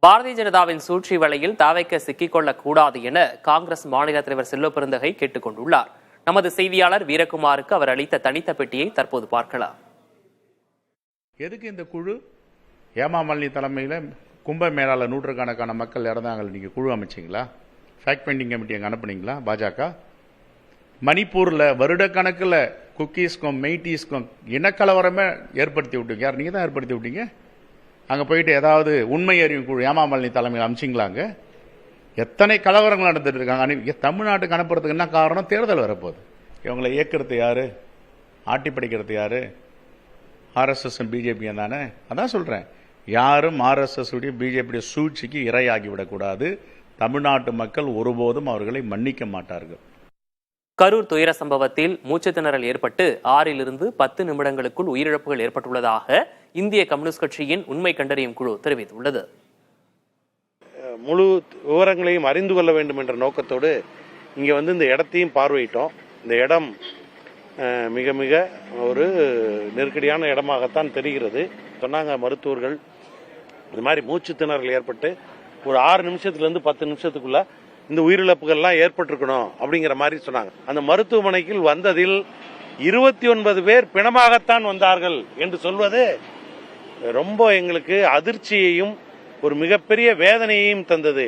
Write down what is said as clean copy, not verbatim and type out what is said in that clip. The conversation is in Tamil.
பாரதிய ஜனதாவின் சூழ்ச்சி வலையில் தாவைக்க சிக்கிக்கொள்ளக் கூடாது என காங்கிரஸ் மாநில தலைவர் செல்வ பெருந்தகை கேட்டுக் கொண்டுள்ளார். நமது செய்தியாளர் வீரகுமாருக்கு அவர் அளித்த தனித்த பெட்டியை தற்போது பார்க்கலாம். எதுக்கு இந்த குழு? ஏமாமல்லி தலைமையில் கும்பமேளால நூற்றுக்கணக்கான மக்கள் இறந்தாங்க. நீங்க குழு அமைச்சிங்களா? ஃபேக்ட் ஃபைண்டிங் கமிட்டி அங்கே அனுப்புனீங்களா? பாஜக மணிப்பூரில் வருடக்கணக்கில் குக்கீஸ்க்கும் மெய்டீஸ்க்கும் இனக்கலவரமே ஏற்படுத்தி விட்டீங்க. யார்? நீங்க தான் ஏற்படுத்தி விட்டீங்க. அங்கே போயிட்டு ஏதாவது உண்மை அறியும் குழு ஏமாமல்லி தலைமையில் அமைச்சிங்களாங்க? எத்தனை கலவரங்கள் நடந்துட்டு இருக்காங்க. தமிழ்நாட்டுக்கு அனுப்புறதுக்கு என்ன காரணம்? தேர்தல் வரப்போகுது. இவங்களை இயக்கிறது யாரு? ஆட்டி படிக்கிறது யாரு? ஆர்எஸ்எஸ் பிஜேபி தானே. அதான் சொல்றேன், யாரும் ஆர்எஸ்எஸ் பிஜேபி சூழ்ச்சிக்கு இரையாகிவிடக்கூடாது. தமிழ்நாட்டு மக்கள் ஒருபோதும் அவர்களை மன்னிக்க மாட்டார்கள். கரூர் துயர சம்பவத்தில் மூச்சு திணறல் ஏற்பட்டு 6 to 10 நிமிடங்களுக்குள் உயிரிழப்புகள் ஏற்பட்டுள்ளதாக இந்திய கம்யூனிஸ்ட் கட்சியின் உண்மை கண்டறியும் குழு தெரிவித்துள்ளது. முழு விவரங்களையும் அறிந்து கொள்ள வேண்டும் என்ற நோக்கத்தோடு இங்கே இந்த இடத்தையும் பார்வையிட்டோம். இந்த இடம் மிக மிக ஒரு நெருக்கடியான இடமாகத்தான் தெரிகிறது. சொன்னாங்க மருத்துவர்கள், இது மாதிரி மூச்சு திணறல் ஏற்பட்டு ஒரு 6 நிமிஷத்துலேருந்து 10 நிமிஷத்துக்குள்ள இந்த உயிரிழப்புகள்லாம் ஏற்பட்டிருக்கணும் அப்படிங்கிற மாதிரி சொன்னாங்க. அந்த மருத்துவமனைக்கு வந்ததில் 29 பேர் பிணமாகத்தான் வந்தார்கள் என்று சொல்வது ரொம்ப எங்களுக்கு அதிர்ச்சியையும் ஒரு மிகப்பெரிய வேதனையையும் தந்தது.